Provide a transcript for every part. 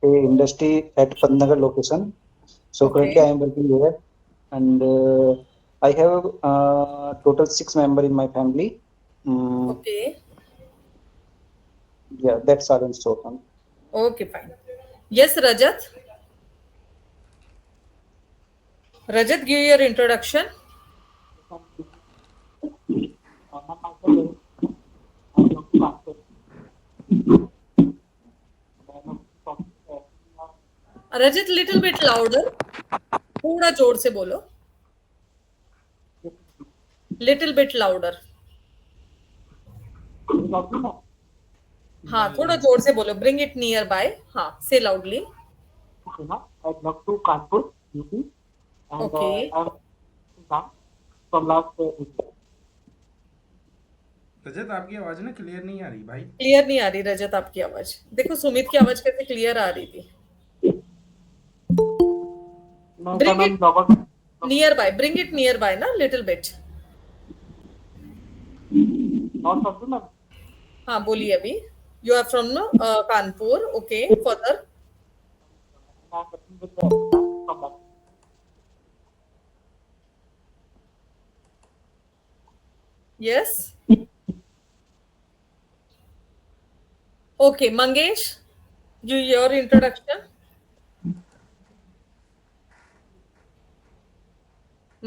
a industry at Padnagar location. So currently I Okay. am working here, and I have total 6 members in my family. Mm, Okay. yeah, that's all in short. Okay, fine. Yes, Rajat. Rajat, give your introduction. Rajat little bit louder थोड़ा जोर से बोलो little bit louder हाँ थोड़ा जोर से बोलो bring it near by हाँ से loudly I belong to Kanpur, UP, and okay I'm from last 8 years. रजत आपकी आवाज ना क्लियर नहीं आ रही भाई। क्लियर नहीं आ रही रजत आपकी आवाज देखो सुमित की आवाज कैसे क्लियर आ रही थी मैं bring ma'am it normal bring it nearby ना लिटिल बिट नॉट समझू मैम हाँ बोलिए अभी you are from Kanpur okay further I'm working with the from last yes okay Mangesh you your introduction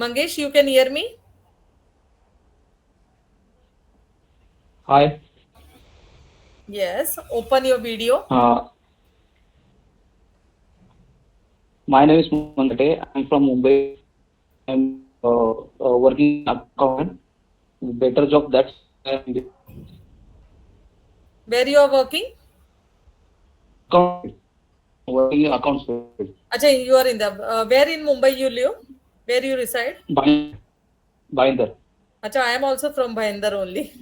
Mangesh you can hear me Hi, yes open your video my name is Mangate. I'm from Mumbai. I'm working accountant. Better job that's where you are working account working in accounts. Acha, you are in the where in Mumbai you live? Where you reside? Bhinder. Acha, I am also from Bhinder only.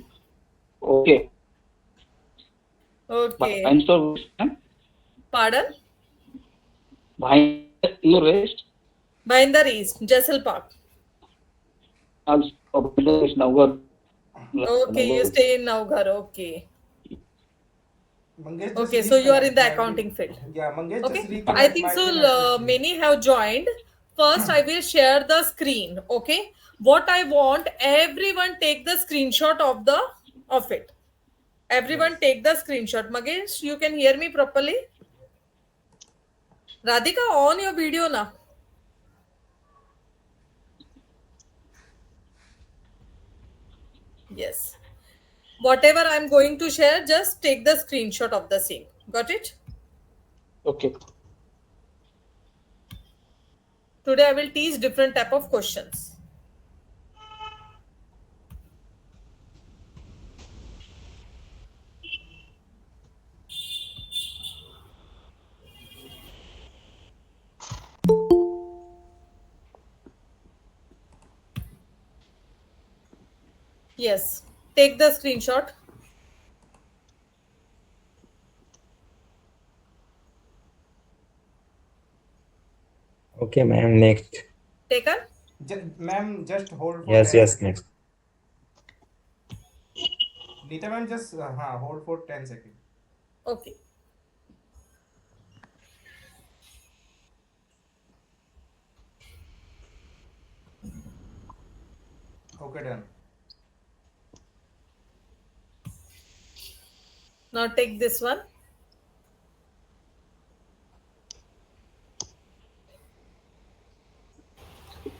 Okay. Okay. Bhinder Pardon? Bhinder West. Bhinder East, Jessel Park. Also Bhinder West Navgar. Okay, you stay in Navghar. Okay. Mangesh Okay, so you are in the accounting field. Yeah, Mangesh, Okay, just I reconnect think my so. internet. Many have joined. First, I will share the screen. Okay, what I want, everyone take the screenshot of it. Everyone take the screenshot. Magesh, you can hear me properly. Radhika, on your video now. Yes. Whatever I'm going to share, just take the screenshot of the same. Got it? Okay. Today I will teach different type of questions. Yes. Take the screenshot. Okay, ma'am. Next. Taken? Ma'am, just hold for Yes, 10 yes, seconds. next. Neeta ma'am, just hold for 10 seconds. Okay. Okay, done. Now take this one.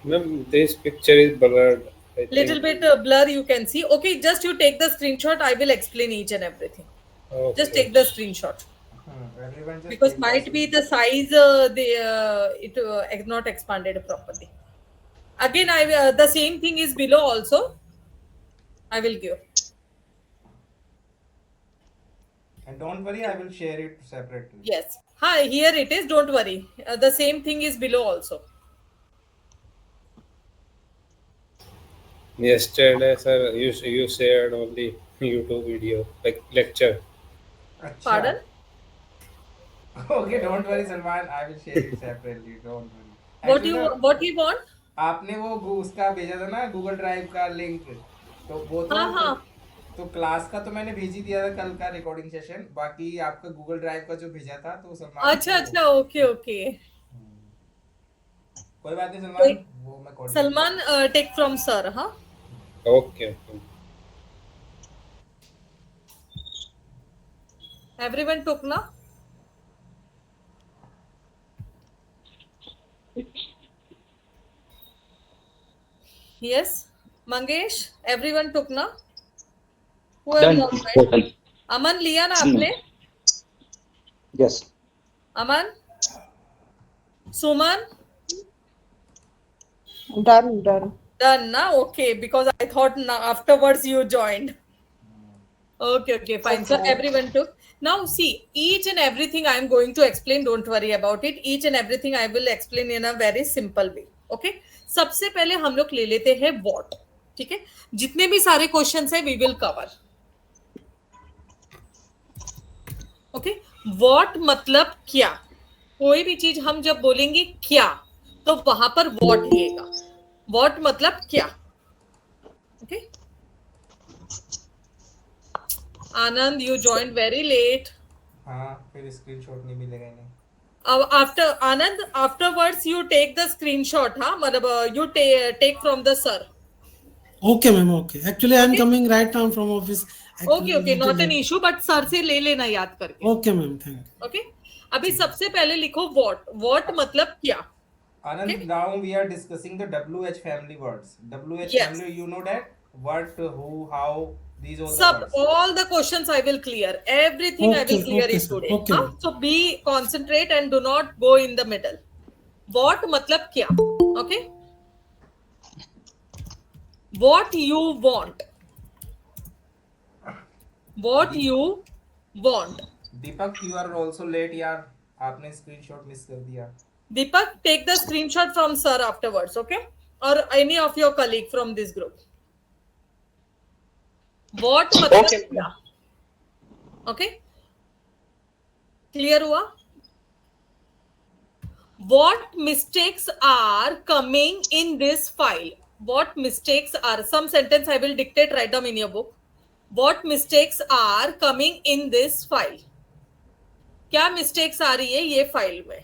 Ma'am, this picture is blurred. I Little think. bit blur you can see. Okay, just you take the screenshot. I will explain each and everything. Just Okay. take the screenshot. Everyone just Because take might be the size it not expanded properly. Again, the same thing is below also. I will give. And don't worry, I will share it separately. Yes. Hi, here it is. Don't worry. The same thing is below also. Yesterday, sir, you shared only YouTube video, like lecture. Acha. Pardon? Okay, don't worry, Salman. I will share it separately. Don't worry. What Actually, you want? आपने वो उसका भेजा था ना Google drive का link तो वो तो हाँ हाँ तो क्लास का तो मैंने भेज ही दिया था कल का रिकॉर्डिंग सेशन, बाकी आपका गूगल ड्राइव का जो भेजा था तो सलमान अच्छा को अच्छा, ओके ओके। कोई बात नहीं सलमान, वो मैं coordinate Salman take from sir, हाँ। Okay. Okay. एवरीवन टुक ना? यस मंगेश, एवरीवन टुक ना? Who has Done. not read? Total. अमन लिया ना आपने? Yes. Aman, Suman, Done, done. done na? Okay, because I thought afterwards you joined. Okay, okay, fine. So Okay. everyone took. Now see, each and everything I am going to explain. Don't worry about it. Each and everything I will explain in a very simple way. Okay. सबसे पहले हम लोग ले लेते हैं what. ठीक है, जितने भी सारे क्वेश्चंस है we will cover. Okay, what मतलब क्या? कोई भी चीज हम जब बोलेंगे क्या, तो वहां पर वॉट लिएगा। वॉट मतलब क्या? Okay, Anand you joined very late. हाँ, फिर स्क्रीनशॉट नहीं मिलेगा इन्हें। अब after Anand, afterwards you take the screenshot, हाँ, मतलब you take from the sir. Okay, ma'am. Okay. Actually, I'm Okay. coming right now from office. Okay Actually, okay, not an little- issue, but sir से ले लेना याद करके। Okay, ma'am. Thank you. Okay, अभी सबसे पहले लिखो वॉट। वॉट मतलब क्या? Anand, Okay. now we are discussing the WH family words. WH Yes. family, you know that? What, who, how, these all the Sub words. all the questions I will clear. Everything I will Okay, clear okay, it sir. today. Okay, हाँ? ma'am. So be concentrate and do not go in the middle. What मतलब क्या? Okay. What you want. What you want. Deepak, you are also late यार, आपने screenshot miss कर दिया। Deepak, take the screenshot from sir afterwards, okay? Or any of your colleague from this group. What मतलब Okay. क्या? Okay? Clear हुआ? What mistakes are coming in this file? What mistakes are? Some sentence I will dictate, write down in your book. What mistakes are coming in this file? क्या mistakes आ रही है ये file में?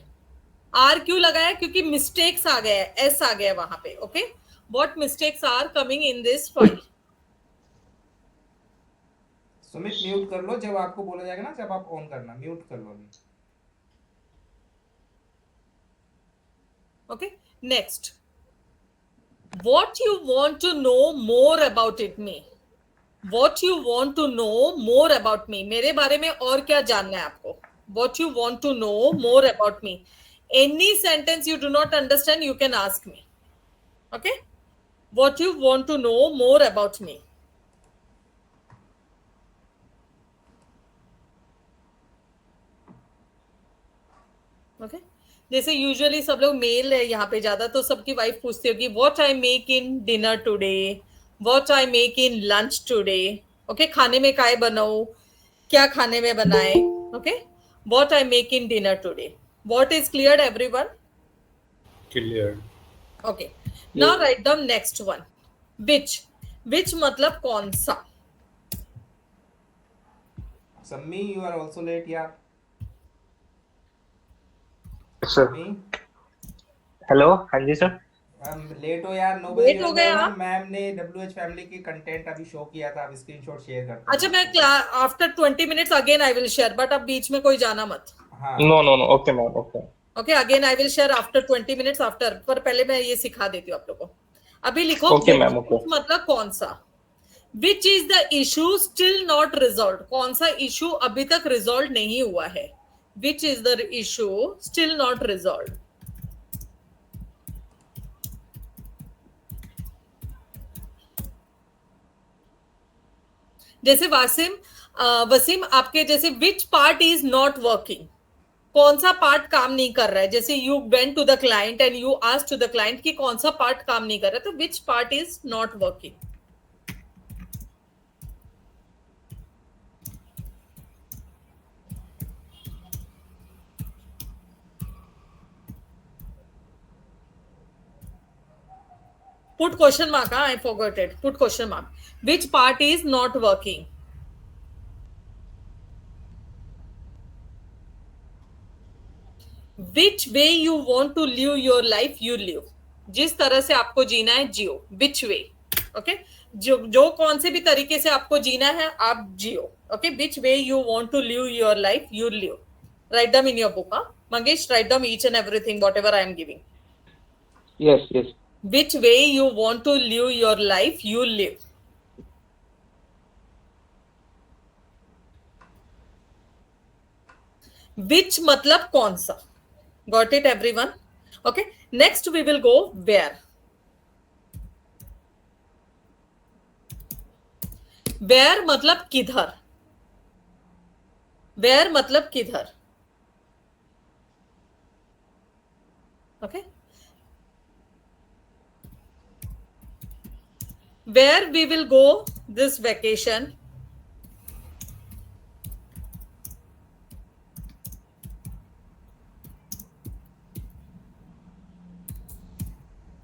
Are क्यों लगाया? क्योंकि mistakes आ गया है, एस आ गया वहां पे। Okay, what mistakes are coming in this file? Sumit mute कर लो, जब आपको बोला जाएगा ना, जब आप ऑन करना, म्यूट कर लो अभी। Okay, next, what you want to know more about it me. What you want to know more about me, मेरे बारे में और क्या जानना है आपको? What you want to know more about me. Any sentence you do not understand, you can ask me. Okay? What you want to know more about me? Okay? जैसे usually सब लोग मेल है यहाँ पे ज्यादा, तो सबकी वाइफ पूछती होगी what I make in dinner today, what I make in lunch today. Okay, खाने में काय बनाऊं, क्या खाने में बनाए। Okay, what I make in dinner today. What is clear everyone? Clear. Okay. Now write down next one. Which. Which मतलब कौन सा? सम्मी, you are also late यार। सर सम्मी, हेलो, हाँ जी सर। हम लेट हो यार, 9 Late हो गए आप? मैम ने WH फैमिली की कंटेंट अभी शो किया था, आप स्क्रीनशॉट शेयर करते अच्छा, मैं after 20 minutes again I will share, but अब बीच में कोई जाना मत। हाँ, no no no, okay ma'am, okay. Okay, again I will share after 20 minutes after, पर पहले मैं ये सिखा देती हूँ आप लोगों को। अभी लिखो Okay, which, ma'am, okay. which मतलब कौन सा। Which is the issue still not resolve, कौन सा इशू अभी तक रिजॉल्व नहीं हुआ है। Which is the issue still not resolve. जैसे वसीम आपके जैसे which part is not working, कौन सा पार्ट काम नहीं कर रहा है। जैसे you went to the client and you asked to the client कि कौन सा पार्ट काम नहीं कर रहा, तो which part is not working. Put question mark. I forgot it. Put question mark. Which part is not working? Which way you want to live your life, you live. जिस तरह से आपको जीना है जियो. Which way? Okay? जो कौन से भी तरीके से आपको जीना है आप जियो. Okay? Which way you want to live your life, you live. Write them in your book. Huh? Mangesh, write down each and everything, whatever I am giving. Yes, yes. Which way you want to live your life, you live. Which मतलब कौन सा? Got it, everyone? Okay. Next we will go where. Where मतलब किधर. Where मतलब किधर. Okay. Where we will go this vacation.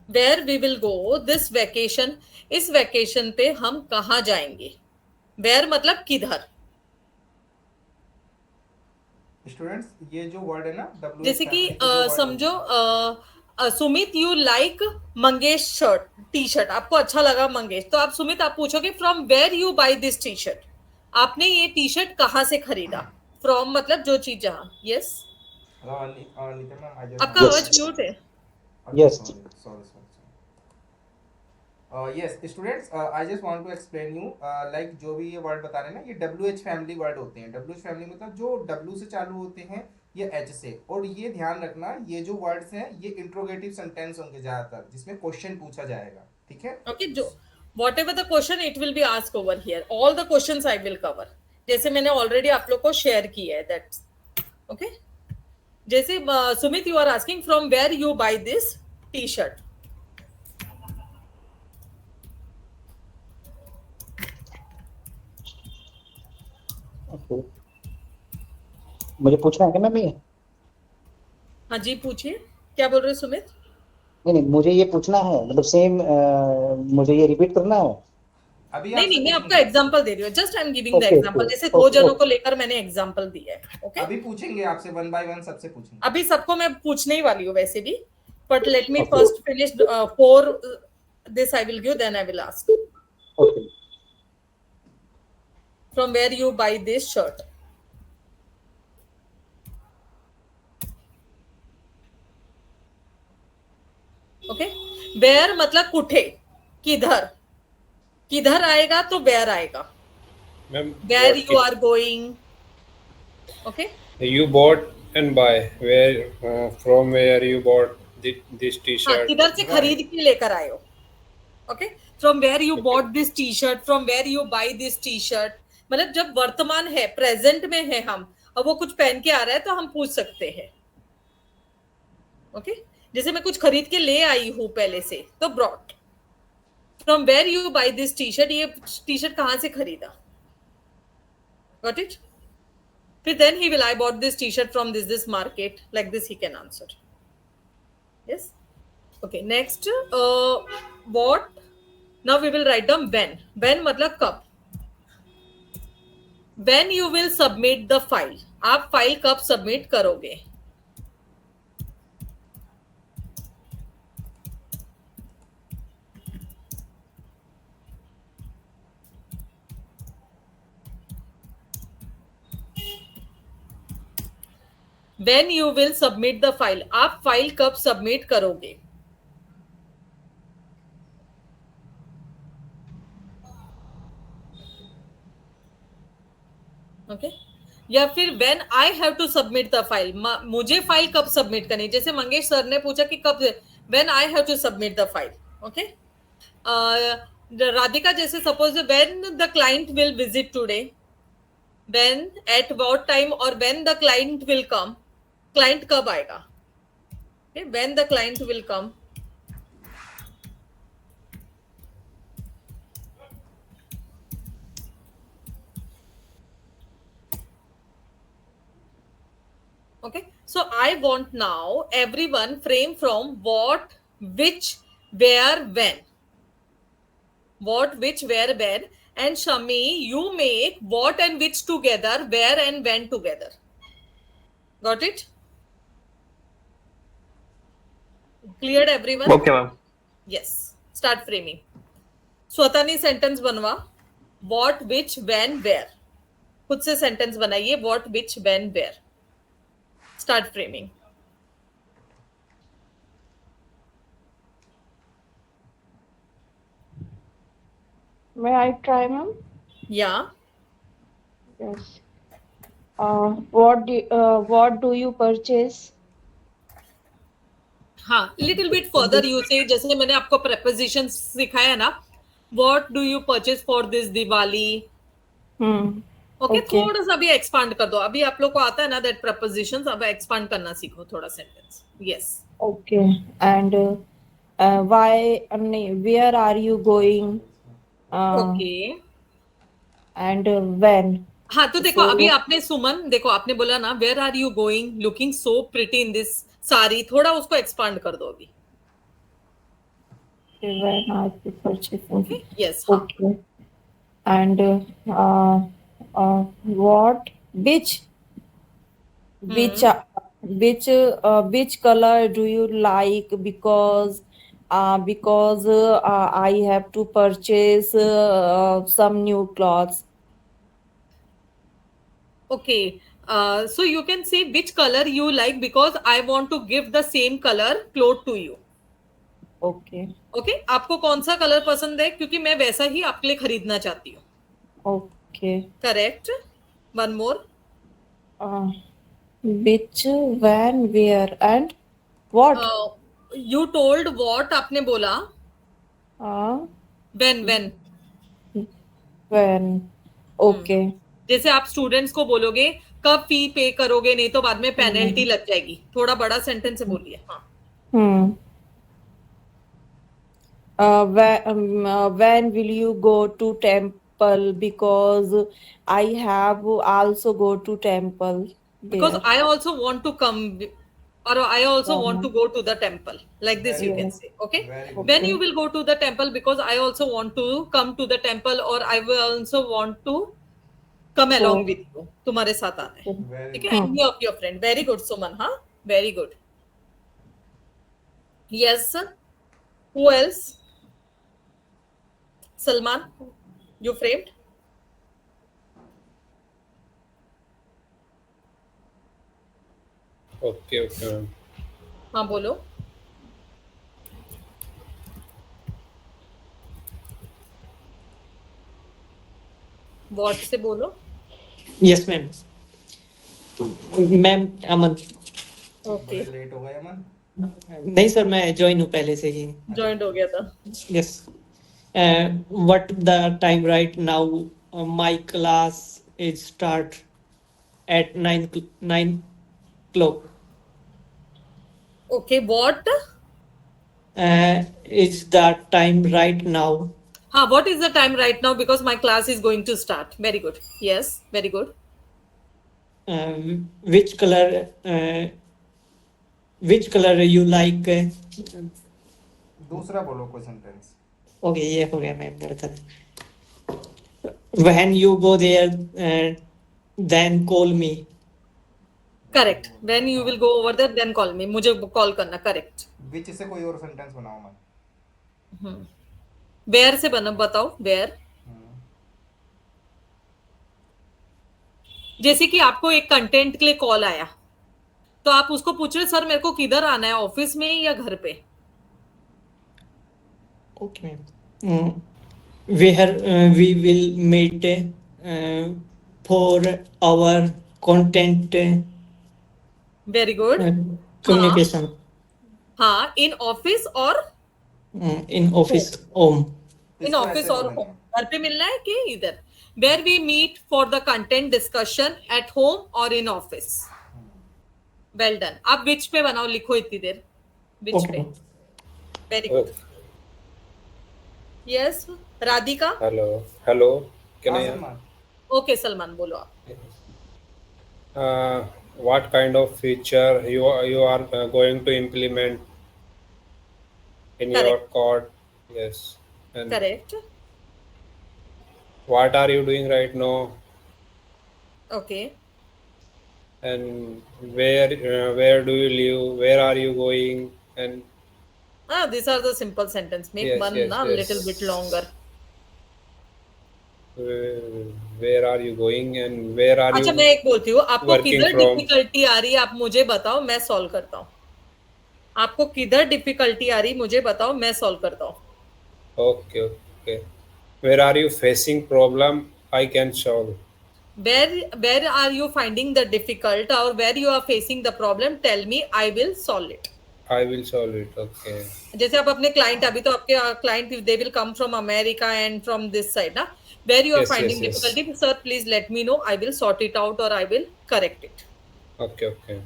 Where we will go this vacation. इस vacation पे हम कहाँ जाएंगे. Where मतलब किधर. स्टूडेंट्स ये जो वर्ड है ना W जैसे कि समझो Sumit you like Mangesh shirt T shirt. आपको अच्छा लगा मंगेश तो आप सुमित आप पूछोगे from where you buy this T shirt. आपने ये टी शर्ट कहाँ से खरीदा. फ्रॉम मतलब जो चीज जहाँ. यस आपका आवाज म्यूट है. Yes. Yes, students, I just want to explain you, like जो भी ये वर्ड बता रहे हैं ना ये WH फैमिली वर्ड होते हैं. WH फैमिली मतलब जो W से चालू होते हैं ये H से. और ये ध्यान रखना ये जो वर्ड्स हैं ये इंट्रोगेटिव सेंटेंस होंगे ज्यादातर जिसमें क्वेश्चन पूछा जाएगा. ठीक है. ओके. जो whatever the question it will be asked over here. All the questions I will cover. जैसे मैंने ऑलरेडी आप लोग को शेयर किया है. That's okay. जैसे Sumit you are asking from where you buy this T shirt. Okay. मुझे पूछना है क्या मैम ये. हाँ जी पूछिए. क्या बोल रहे हो सुमित. नहीं मुझे ये पूछना है मतलब सेम मुझे ये रिपीट करना है. अभी नहीं मैं आपका एग्जांपल दे रही हूँ. Just I am giving the Okay, example. okay, जैसे दो okay, जनों okay. को लेकर मैंने एग्जांपल दिया है. ओके. अभी पूछेंगे आपसे वन बाय वन सबसे पूछेंगे. अभी सबको मैं पूछने ही वाली हूँ वैसे भी. But let me Okay. First finish for this I will give then I will ask. Okay. From where you buy this shirt. Okay. Where मतलब कुठे. किधर. किधर आएगा तो where आएगा. Ma'am, Where what you are going. Okay. you bought and buy. Where from where you bought this हाँ T-shirt? किधर से खरीद के लेकर आए हो. Okay. From where you bought this T-shirt. From where you buy this T-shirt. मतलब जब वर्तमान है प्रेजेंट में है हम और वो कुछ पहन के आ रहा है तो हम पूछ सकते हैं. ओके. जैसे मैं कुछ खरीद के ले आई हूं पहले से तो brought. From where you buy this T shirt. ये टी शर्ट कहां से खरीदा. Got it. फिर then he will I bought this T shirt from this market. Like this he can answer. Yes. Okay. Next what. Now we will write down when. When मतलब कब. When you will submit the file. आप file कब submit करोगे. When you will submit the file. आप file कब submit करोगे. Okay. या फिर when I have to submit the file. मुझे फाइल कब सबमिट करनी. जैसे मंगेश सर ने पूछा कि कब. When I have to submit the file. Okay. Radhika जैसे suppose when the client will visit today. When at what time और when the client will come. Client कब आएगा. When the client will come. Okay, so I want now everyone frame from what, which, where, when. What, which, where, when. And Shami, you make what and which together, where and when together. Got it? Cleared everyone? Okay, ma'am. Yes. Start framing. स्वतःनी sentence बनवा. What, which, when, where. खुद से sentence बनाइए. What, which, when, where. Start framing. May I try, ma'am? Yeah. Yes. What do you purchase? हाँ, little bit further you say, जैसे मैंने आपको prepositions सिखाया ना. What do you purchase for this Diwali? Okay, थोड़ा सा भी expand कर दो. अभी आप लोग को आता है ना that prepositions, अब expand करना सीखो थोड़ा sentence. Yes. Okay. And where are you going? Okay. And when? हाँ, तो देखो अभी आपने सुमन, देखो आपने बोला ना where are you going, looking so pretty in this sari, थोड़ा उसको expand कर दो अभी. When are you purchasing? Okay. Yes. हाँ. Okay. And what? Which color do you like? Because I have to purchase some new clothes. Okay. So you can say which color you like because I want to give the same color cloth to you. Okay. Okay. आपको कौन सा colour पसंद है क्योंकि मैं वैसा ही आपके लिए खरीदना चाहती हूँ. Okay. Correct. One more. Which, when, where, and what? You told what आपने बोला. When. When. Okay. जैसे आप स्टूडेंट्स को बोलोगे कब फी पे करोगे, नहीं तो बाद में पेनल्टी लग जाएगी. थोड़ा बड़ा सेंटेंस से बोलिए. हाँ. When will you go to temple? Because I have also go to temple. Because there. I also want to come, or I also want to go to the temple. Like this you can say. Okay. Very When good. you will go to the temple, because I also want to come to the temple, or I will also want to come along with you. तुम्हारे साथ आना है. Very ठीक है. Any of your friend. Very good, Suman. हाँ. Very good. Yes. Who else? Salman, you framed. Okay, ma'am. हाँ बोलो. What से बोलो. Yes ma'am. मैम अमन. Okay. लेट हो गए अमन. नहीं सर, मैं ज्वाइन हूँ पहले से ही. Joined हो गया था. Yes. What the time right now? My class is start at 9 o'clock. Okay. What? Is the time right now? हाँ. What is the time right now? Because my class is going to start. Very good. Yes. Very good. Which color you like? दूसरा बोलो कोई sentence. Okay, ये हो गया ma'am. बता दें. When you go there, then call me. Correct. When you will go over there, then call me. मुझे call करना. Correct. विच से कोई और सेंटेंस बनाओ मत. Where से बना बताओ. Where? जैसे कि आपको एक कंटेंट के लिए कॉल आया तो आप उसको पूछ रहे सर मेरे को किधर आना है, ऑफिस में या घर पे. Okay, ma'am. Where we will meet for our content very good. communication हाँ. इन ऑफिस और in office home. In office और होम. घर पे मिलना है कि इधर. Where we meet for the content discussion at home और इन ऑफिस. Well done. आप विच पे बनाओ, लिखो इतनी देर. विच पे. Very good. Yes. Radhika. Hello. Can हाँ, I? सलमान. ओके सलमान बोलो आप. What kind of feature you are going to implement in your Correct. code? Yes. And correct. what are you doing right now, Okay. and where do you live, where are you going, and These are the simple sentence. Make yes, one yes, na little bit yes. longer. Where are you going and where are अच्छा, you मैं एक बोलती हूँ, आपको working किधर from? Difficulty आ रही है आप मुझे बताओ, मैं सॉल्व करता हूँ. आपको किधर डिफिकल्टी आ रही मुझे बताओ, मैं सॉल्व करता हूँ. Okay, okay. Where are you facing problem? I can solve. Where are you finding the difficult or where you are facing the problem? Tell me, I will solve it. I will solve it. Okay. जैसे आप अपने client, अभी तो आपके client they will come from America and from this side ना. Where you are Yes, yes, finding yes. Difficulty, sir please let me know, I will sort it out और I will correct it. Okay, okay.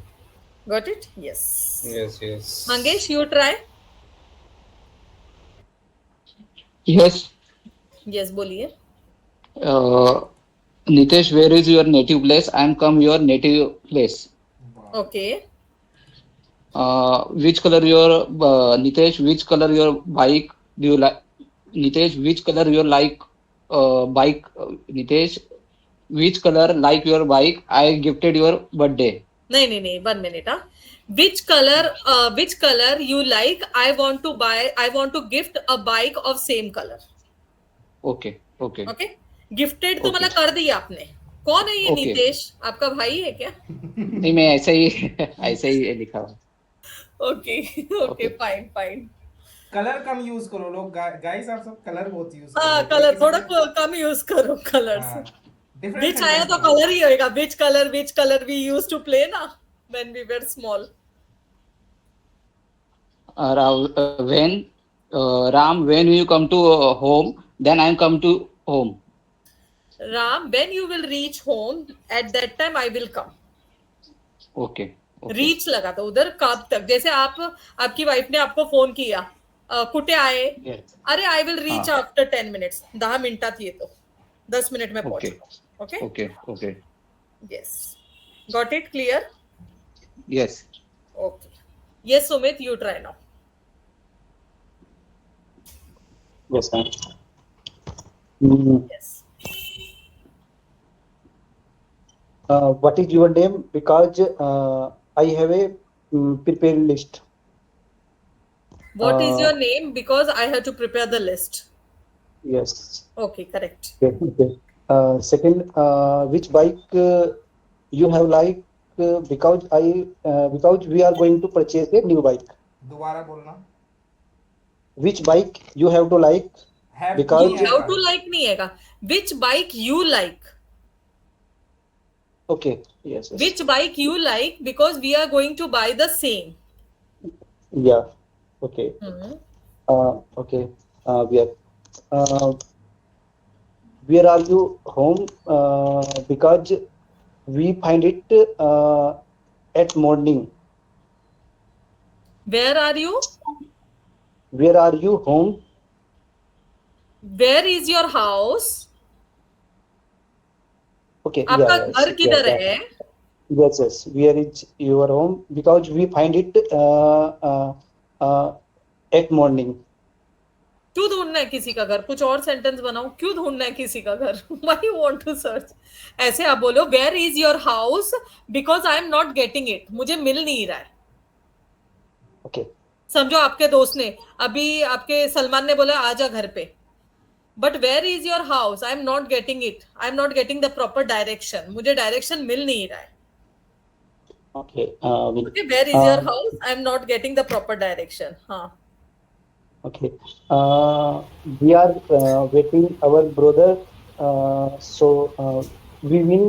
Got it? Yes. Yes, yes. Mangesh, you try. Yes. Yes, बोलिए. Nitesh, where is your native place? I am come your native place. Okay. Which color your Nitesh? Which color your bike do you like? Nitesh, which color you like bike? Nitesh, which color like your bike? I gifted your birthday. नहीं, 1 minute. Which color you like? I want to gift a bike of same color. Okay, okay. Okay. Gifted तो Okay. मतलब कर दिया आपने. कौन है ये Okay. Nitesh? आपका भाई है क्या? नहीं, मैं ऐसे ही लिखा हुआ. ओके. Okay, fine. कलर कम यूज करो लोग, गाइस आप सब कलर बहुत यूज करो. हाँ, कलर थोड़ा कम यूज करो कलर्स. विच आया तो कलर ही होएगा. Which colour we use to play ना when we were small. Ram, when you come to home, then I am come to home. Ram, when you will reach home at that time I will come. Okay. Okay. Reach लगा था उधर कब तक. जैसे आपकी wife ने आपको phone किया, कुठे आए? Yes. अरे I will reach after 10 minutes. 10 मिनिटात येतो, 10 मिनिट में Okay. पहुंचतो. Okay. Okay. Okay. Yes. Got it? Clear? Yes. Okay. Yes Sumit, you try now. Yes, ma'am. Mm, yes. what is your name? Because I have a prepared list. What is Uh, your name? Because I have to prepare the list. Yes. Okay, correct. Okay. Second, which bike you have like? Because we are going to purchase a new bike. दोबारा बोलना. Which bike you have to like? Have Because- You have to like नहीं हैगा. Which bike you like? Okay. Yes. Which bike you like? Because we are going to buy the same. Yeah. Okay. Hmm. Okay. Where are you home? Because we find it at morning. Where are you? Where are you home? Where is your house? Okay. आपका yeah, घर yes, किधर yeah, है? Yes. Where is your home? Because we find it at morning. क्यों ढूंढना है किसी का घर? कुछ और सेंटेंस बनाओ. क्यों ढूंढना है किसी का घर? Why you want to search? ऐसे आप बोलो, Where is your house? Because I am not getting it. मुझे मिल नहीं रहा है. Okay. समझो आपके दोस्त ने अभी, आपके सलमान ने बोला आजा घर पे. But where is your house? I am not getting it. I am not getting the proper direction. मुझे डायरेक्शन मिल नहीं रहा है. Okay. Okay. Where is your house? I am not getting the proper direction. हाँ. Okay. We are waiting our brother. So we will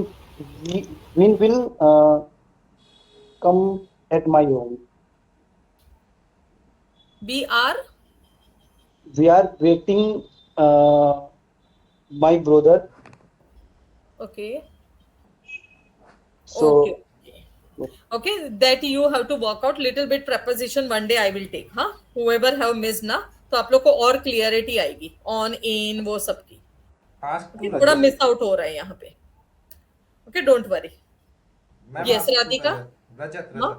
come at my home. We are waiting my brother. okay. So Okay, that you have to work out little bit preposition. One day I will take. हाँ, whoever have missed ना, तो आप लोग को और clarity आएगी on in वो सब की. आज Okay, थोड़ा मिस आउट हो रहा है यहाँ पे. Okay, don't worry. Yes, Radhika? Rajat. हाँ?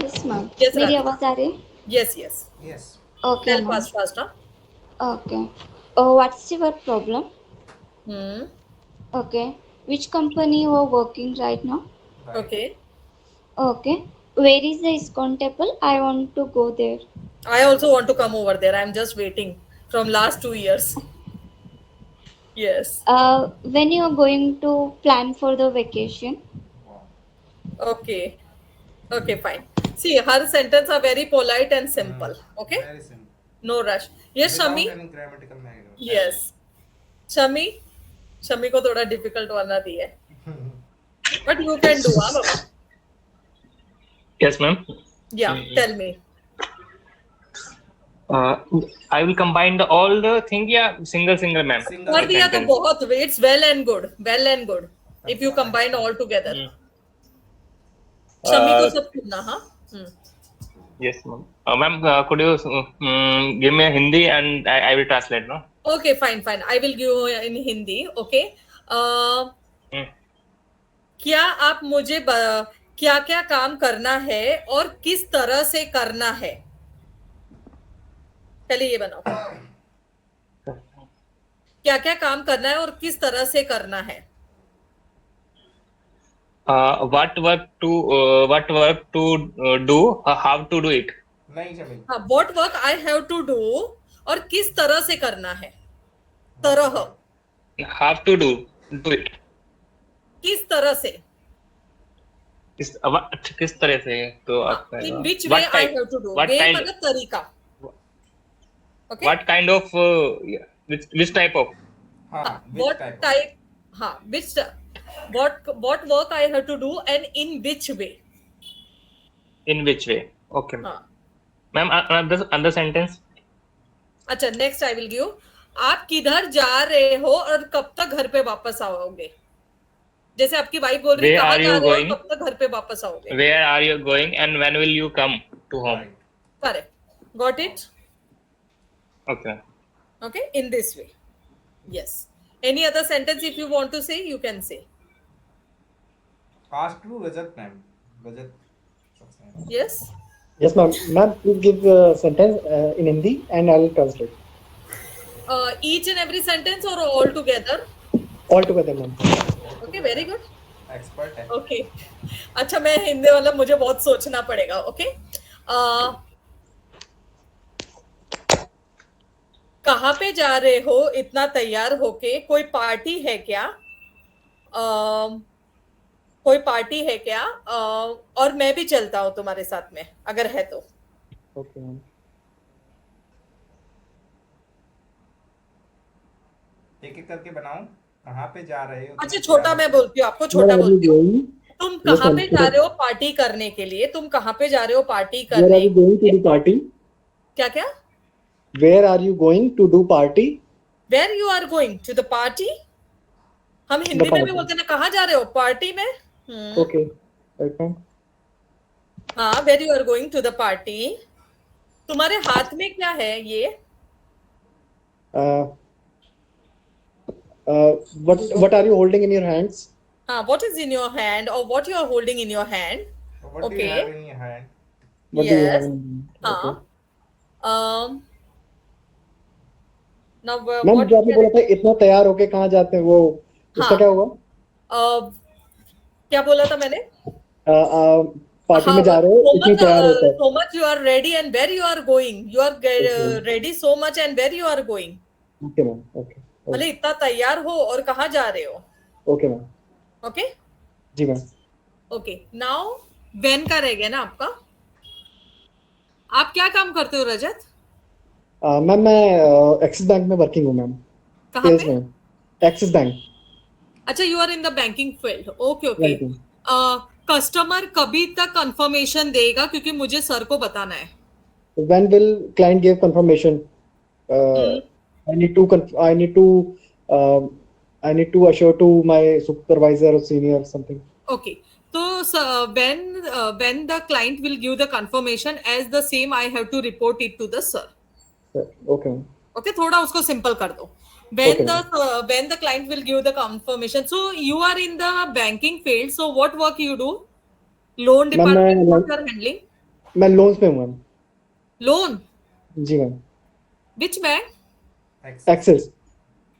Yes ma'am. Yes, मेरी राधिका. आवाज आ रही है? Yes. Yes. Okay Tell ma'am. fast. हाँ. Okay. What's your problem? Hmm. Okay. Which company you are working right now? Right. Okay. Okay. Where is the ISKCON temple? I want to go there. I also want to come over there. I'm just waiting from last 2 years. Yes. When you are going to plan for the vacation? Wow. Okay. Okay, fine. See, her sentence are very polite and simple. Okay? Very simple. No rush. Yes, Without Shami? any grammatical error. Yes. Shami? Shami को थोड़ा difficult वाला दिया है. But you can do, हाँ बाबा. Yes, ma'am. Yeah, tell me. I will combine all the thing. Yeah, single, ma'am. Single. कर दिया तो sentence. बहुत. It's well and good. Well and good. If you combine all together. Shami को सब सुनना, हाँ? Yes, ma'am. Ma'am, could you give me a Hindi and I will translate, no? Okay, fine. I will give you in Hindi. Okay. क्या आप मुझे क्या क्या काम करना है और किस तरह से करना है? पहले ये बनाओ. क्या क्या काम करना है और किस तरह से करना है? What work to do? How to do it? नहीं शमी. हाँ, what work I have to do और किस तरह से करना है? तरह. Have to do it. किस तरह से? किस तरह से तो आपका In which way I have to do? Way मतलब तरीका. Okay. What kind of which type of? हाँ. What type? हाँ, which what work I have to do and in which way? In which way? Okay, हाँ. ma'am. Another sentence. अच्छा, next I will give. आप किधर जा रहे हो और कब तक घर पे वापस आओगे? जैसे आपकी वाइफ बोल रही है कहाँ जा रहे हो, कब तक घर पे वापस आओगे? Where are you going and when will you come to home? Right. Correct. Got it? Okay. Okay, in this way. Yes. Any other sentence if you want to say, you can say. Ask to Rajat ma'am. Rajat. Yes. Yes, ma'am. Ma'am, please give a sentence in Hindi and I will translate. Each and every sentence or all together? All together, ma'am. Okay, very good. Expert है. Okay. अच्छा, मैं हिंदी वाला मुझे बहुत सोचना पड़ेगा. Okay. कहाँ पे जा रहे हो इतना तैयार होके? कोई पार्टी है क्या? कोई पार्टी है क्या? और मैं भी चलता हूँ तुम्हारे साथ में अगर है तो. Okay, ma'am. एक करके बनाओ. कहाँ पे जा रहे हो? अच्छा, छोटा मैं बोलती हूँ आपको. छोटा बोलती हूँ. तुम कहाँ पे जा रहे हो पार्टी करने के लिए? तुम कहाँ पे जा रहे हो पार्टी करने? Where are you going to do party? क्या क्या? Where are you going to do party? Where you are going to the party? हम हिंदी में भी बोलते हैं ना, कहाँ जा रहे हो पार्टी में? Okay. Right, ma'am. हाँ, where you are going to the party. तुम्हारे हाथ में क्या है ये? What are you holding in your hands? हाँ, what is in your hand or what you are holding in your hand? What do you have in your hand? What do you have Yes. in हाँ. Now ma'am, what? जो आपने बोला था इतना तैयार होके कहाँ जाते हैं, वो उसका क्या होगा? क्या बोला था मैंने? पार्टी में जा रहे हो, इतनी तैयार होता है. So much you are ready and where you are going. You are ready so much and where you are going. Okay, ma'am. Okay. मतलब इतना तैयार हो और कहाँ जा रहे हो? Okay, ma'am. Okay. जी मैम. Okay. Now when का रह गया ना आपका? आप क्या काम करते हो रजत? मैम, मैं एक्सिस बैंक में वर्किंग हूँ मैम. कहाँ पे? Axis bank. अच्छा, you are in the banking field. Okay okay. Customer कभी तक कंफर्मेशन देगा, क्योंकि मुझे सर को बताना है. When will client give confirmation? I need to assure to my supervisor or senior or something. Okay. So when the client will give the confirmation, as the same I have to report it to the sir. Okay. Okay, थोड़ा उसको simple कर दो. When the client will give the confirmation. So you are in the banking field. So what work you do? Loan department what you are handling? मैं loans में हूँ ma'am. Loan? जी मैम. Which bank? Axis.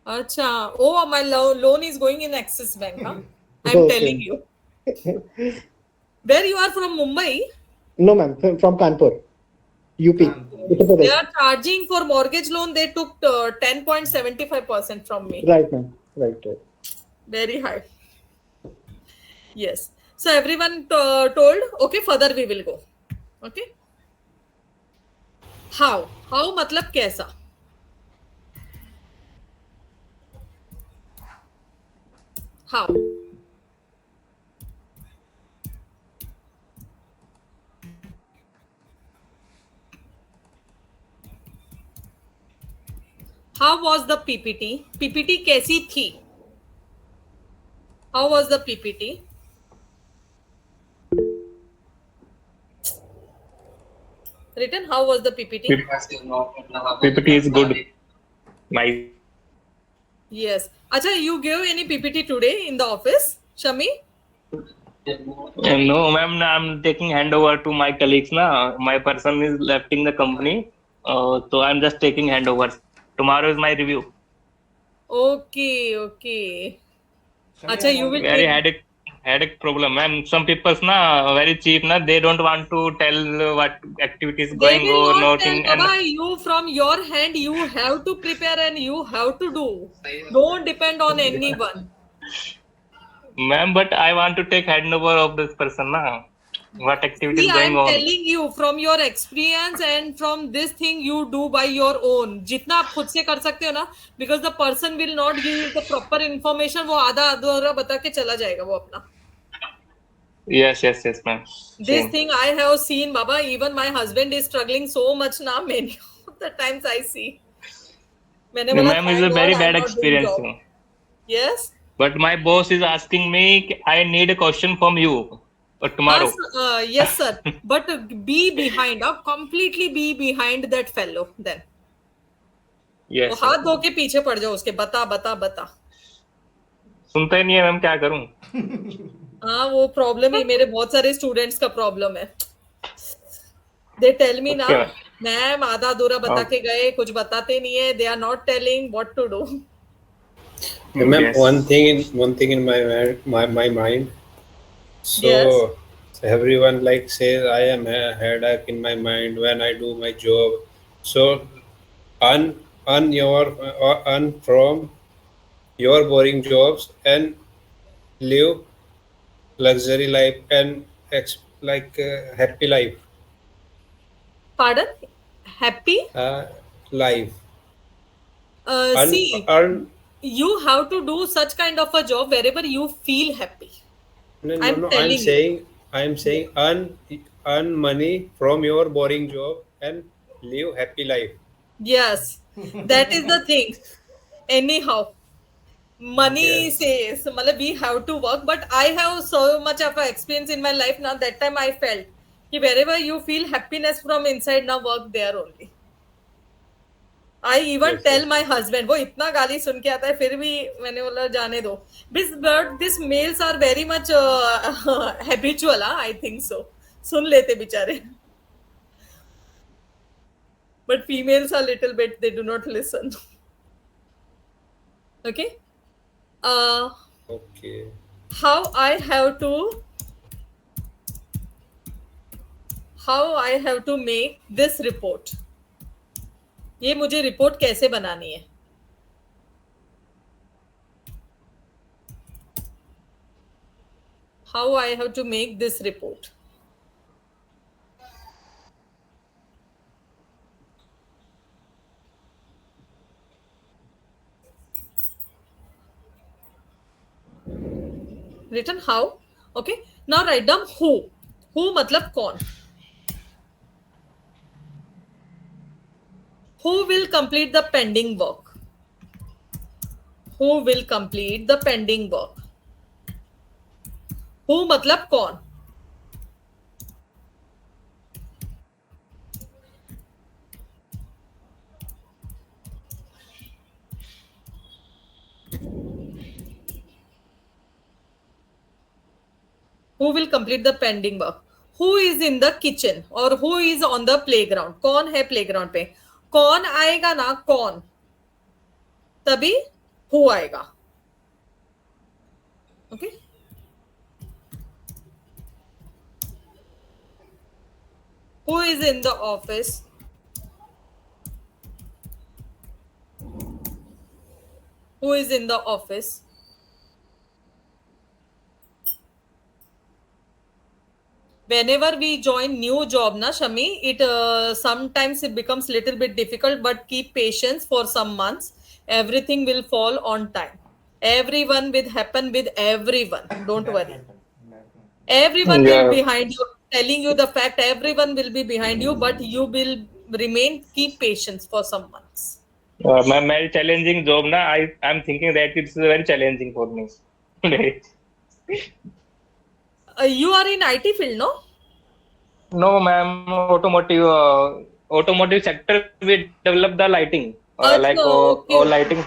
Acha. Oh, my loan is going in Axis Bank. Huh? I'm Okay. telling you. Where you are from? Mumbai? No, ma'am. From Kanpur, UP. Uttar They Pradesh. are charging for mortgage loan. They took 10.75% from me. Right, ma'am. Right. Very high. Yes. So everyone told. Okay, further we will go. Okay. How? How मतलब कैसा? How? How was the PPT? PPT कैसी थी? How was the PPT? Written, how was the PPT? PPT is good. Nice. Yes. Acha, you gave any PPT today in the office, Shami? No, ma'am, I'm taking handover to my colleagues. Na, my person is leaving the company, so I'm just taking handovers. Tomorrow is my review. Okay, okay. Acha, you will Very take. headache problem, ma'am. Some people's na very cheap na, they don't want to tell what activities They going will on, not tell, nothing, and Baba. You from your hand, you have to prepare and you have to do. Don't depend on anyone. ma'am, but I want to take handover of this person na. What activities See, I going am on? telling you from your experience and from this thing you do by your own. जितना आप खुद से कर सकते हो ना, because the person will not give you the proper information. वो आधा अधूरा बता के चला जाएगा वो अपना. Yes, ma'am. This Same. thing I have seen, Baba. Even my husband is struggling so much now. Many of the times I see. मैंने बोला, Ma'am, is thank a very God bad I'm not doing experience. job. Yes. But my boss is asking me, I need a question from you tomorrow. Yes, sir. But be behind. Completely be behind that fellow. Then. Yes. वो हाथ धो के पीछे पड़ जाओ उसके. बता बता बता. सुनता ही नहीं है मैम, क्या करूं? हाँ, वो प्रॉब्लम है. मेरे बहुत सारे स्टूडेंट्स का प्रॉब्लम है. They tell me ना, मैम आधा अधूरा बता के गए, कुछ बताते नहीं है. They are not telling what to do. Ma'am, Yes. one thing in my mind. So Yes. everyone like says I am a headache in my mind when I do my job. So earn from your boring jobs and live luxury life and happy life. Pardon? Happy? Life. See, you have to do such kind of a job wherever you feel happy. No, I'm telling you. I'm saying earn money from your boring job and live happy life. Yes, that is the thing. Anyhow, money says, मतलब we have to work, but I have so much of a experience in my life now. That time I felt कि wherever you feel happiness from inside, now work there only. I even tell my husband, वो इतना गाली सुन के आता है, फिर भी मैंने बोला जाने दो. But these males are very much habitual, I think so. सुन लेते बेचारे. But females are little bit, they do not listen. Okay. Okay. How I have to make this report. ये मुझे रिपोर्ट कैसे बनानी है? How I have to make this report. Written how? Okay. Now write down who. Who मतलब कौन? Who will complete the pending work? Who will complete the pending work? Who मतलब कौन? Who will complete the pending work? Who is in the kitchen or who is on the playground? कौन है playground पे? कौन आएगा ना? कौन? तभी who आएगा. Okay. Who is in the office? Who is in the office? Whenever we join new job, na Shami, it sometimes it becomes little bit difficult, but keep patience for some months. Everything will fall on time. Everyone will happen with everyone. Don't worry. Everyone will Yeah. behind you. Telling you the fact, everyone will be behind you, but you will remain. Keep patience for some months. My challenging job na, I'm thinking that it's very challenging for me. You are in IT field, no? No, ma'am, automotive sector, we develop the lighting, like Acha, okay, all okay. lighting,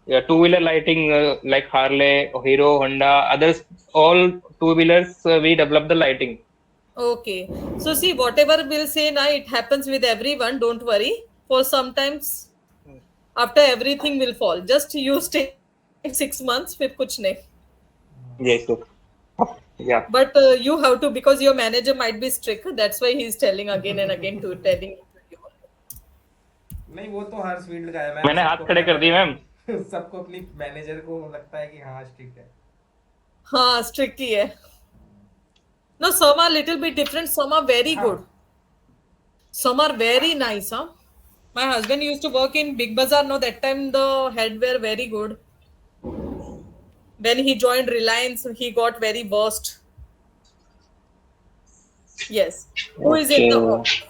yeah, two-wheeler lighting, like Harley, Hero, Honda, others, all two-wheelers, we develop the lighting. Okay. So see, whatever we'll say now, it happens with everyone. Don't worry. For sometimes, after everything will fall. Just you stay 6 months, फिर कुछ नहीं. Yes, sir. Yeah. But you have to, because your manager might be strict. That's why he's telling again and again to telling. नहीं वो तो हर field का है ma'am. मैंने हाथ खड़े कर दिए मैम. सबको अपनी मैनेजर को लगता है कि हाँ स्ट्रिक्ट है. हाँ, strict ही है. No, some are little bit different. Some are very good. Some are very nice. Huh? My husband used to work in Big Bazaar. No, that time the head were very good. When he joined Reliance, he got very worst. Yes. Who is in the office?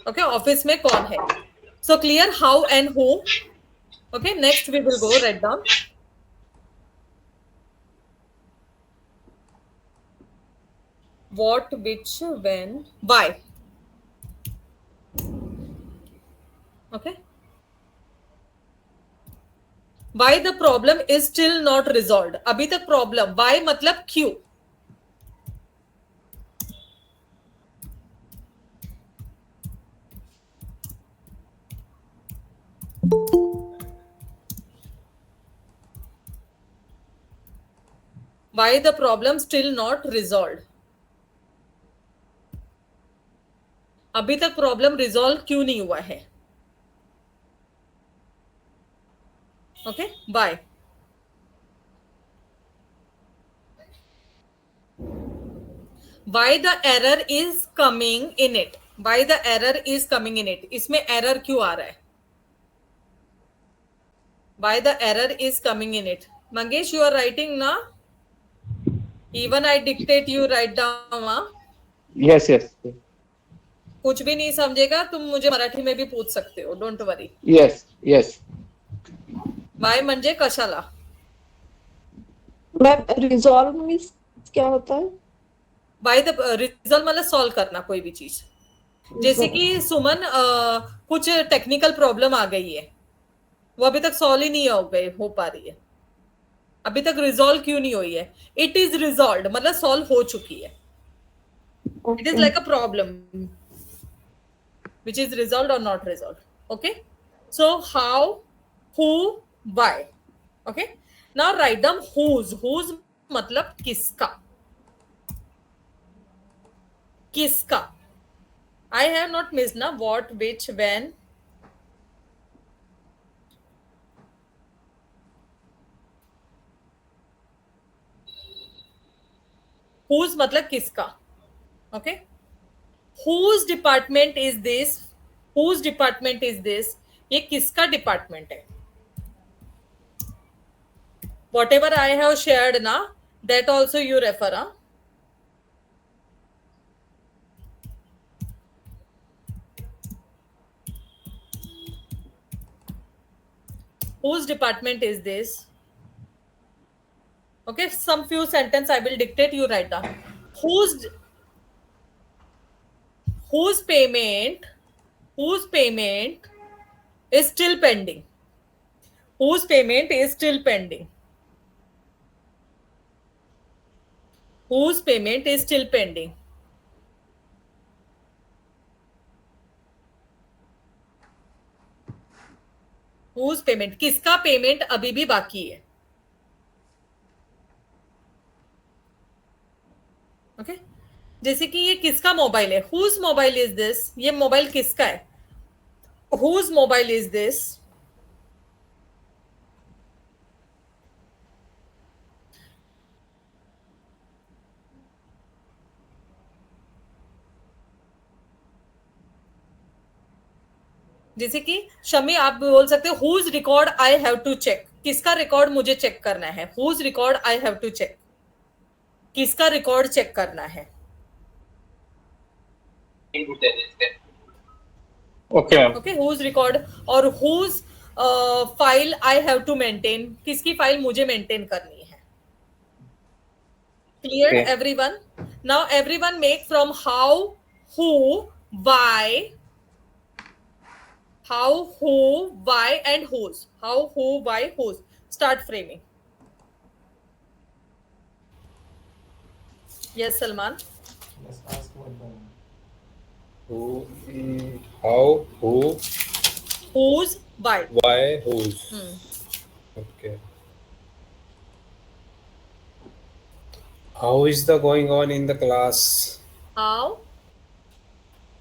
Okay, office में कौन है? So clear how and who. Okay, next we will go write down. What, which, when, why. Okay. Why the problem is still not resolved? अभी तक problem. Why मतलब क्यों? Why the problem still not resolved? अभी तक problem resolve क्यों नहीं हुआ है? Okay, bye. Why the error is coming in it? Why the error is coming in it? इसमें error क्यों आ रहा है? Why the error is coming in it? Mangesh, you are writing na? Even I dictate, you write down. Na? Yes, yes. कुछ भी नहीं समझेगा तुम मुझे मराठी में भी पूछ सकते हो. Don't worry. Yes, yes. वाय म्हणजे कशाला? मैम रिजॉल्व मीन्स क्या होता है? बाय द रिजल्ट मतलब सॉल्व करना कोई भी चीज. जैसे कि सुमन कुछ टेक्निकल प्रॉब्लम आ गई है, वो अभी तक सॉल्व ही नहीं हो पा रही है. अभी तक रिजॉल्व क्यों नहीं हुई है? इट इज रिजॉल्व मतलब सॉल्व हो चुकी है. It is like a problem which is resolved or not resolved. Okay, so how, who, why. Okay, now write down whose. Whose मतलब किसका. किसका. I have not missed na what, which, when. Whose मतलब किसका. Okay, whose department is this? Whose department is this? ये किसका department है? Whatever I have shared na, that also you refer. Huh? Whose department is this? Okay, some few sentence I will dictate, you write down. Whose payment is still pending? Whose payment is still pending? Whose payment is still pending? Whose payment, किसका payment अभी भी बाकी है। Okay जैसे कि ये किसका mobile है, हुज मोबाइल इज दिस, ये मोबाइल किसका है, हुज मोबाइल इज दिस। जैसे कि शमी आप बोल सकते हो whose record I have to check, किसका रिकॉर्ड मुझे चेक करना है, whose record I have to check, किसका रिकॉर्ड चेक करना है। Okay, ma'am. Okay whose record, और whose file I have to maintain, किसकी फाइल मुझे मेंटेन करनी है। Clear Okay. Everyone. Now everyone make from how, who, why, how, who, why and whose, how, who, why, whose, start framing. Yes Salman. Yes, ask one by one. Who, how, who, Whose, why. why, whose. Okay. How is the going on in the class? How?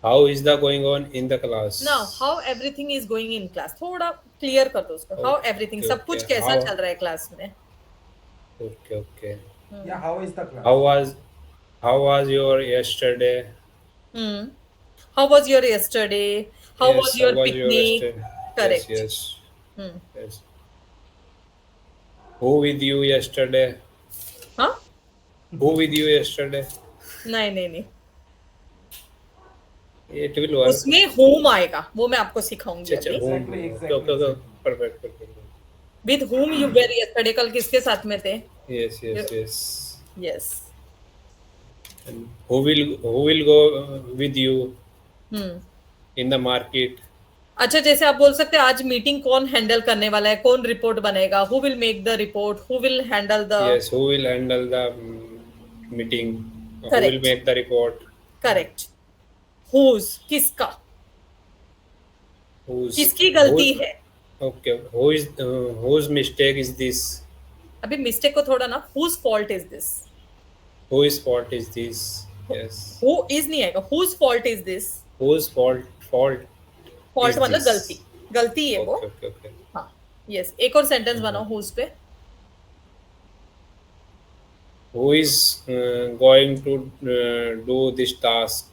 How is the going on in the class? Now, how everything is going in class. थोड़ा clear कर दो उसको। How everything, सब कुछ कैसा चल रहा है क्लास में। Okay, okay. Yeah, how is the class? How was your yesterday? How was your yesterday? How Yes, was your how was your picnic? yesterday? Correct. Yes, Hmm. yes. Who with you yesterday? हाँ? Who with you yesterday? नहीं नहीं नहीं, It will work. उसमें whom आएगा, वो मैं आपको सिखाऊंगी अच्छा, अभी। whom. Exactly. Okay. Perfect. With whom you were yesterday, कल किसके साथ में थे? Yes. Yes. And who will go with you in the market? अच्छा जैसे आप बोल सकते हैं आज मीटिंग कौन हैंडल करने वाला है, कौन रिपोर्ट बनेगा, who will make the report, who will handle the. Yes, who will handle the meeting? Who will Correct. make the report? Correct. Whose, किसका, Whose? किसकी गलती है। Okay. Whose mistake is this? अभी मिस्टेक को थोड़ा ना, whose fault is this, Whose fault is this? Yes. Who is नहीं आएगा, whose fault is this. Whose fault? Fault is मतलब this? गलती है वो। Okay. हाँ यस, एक और सेंटेंस बनाओ हुज पे। Who is going to do this task?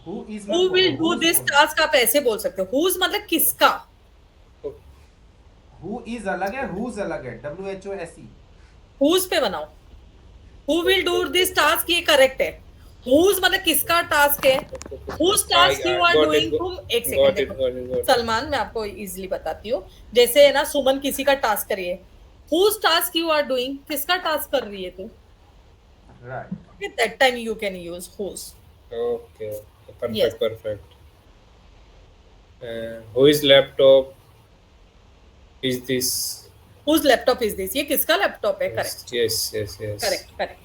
Who is who will do this task, आप ऐसे बोल सकते हो, हुज मतलब किसका। Who is अलग है, whose अलग है, WHOSE. हुज पे बनाओ, who will do this task, ये करेक्ट है। हुज मतलब किसका टास्क है, whose task you are got it, doing. got- तुम एक got it. सेकंड सलमान, मैं आपको इजीली बताती हूँ। जैसे है ना, सुमन किसी का टास्क करिए, whose task you are doing, किसका टास्क कर रही है तू। Right. At that time you can use whose. Okay. Perfect. Yes. Perfect. Whose laptop is this? Whose laptop is this, ये किसका लैपटॉप है। Correct Yes. Correct.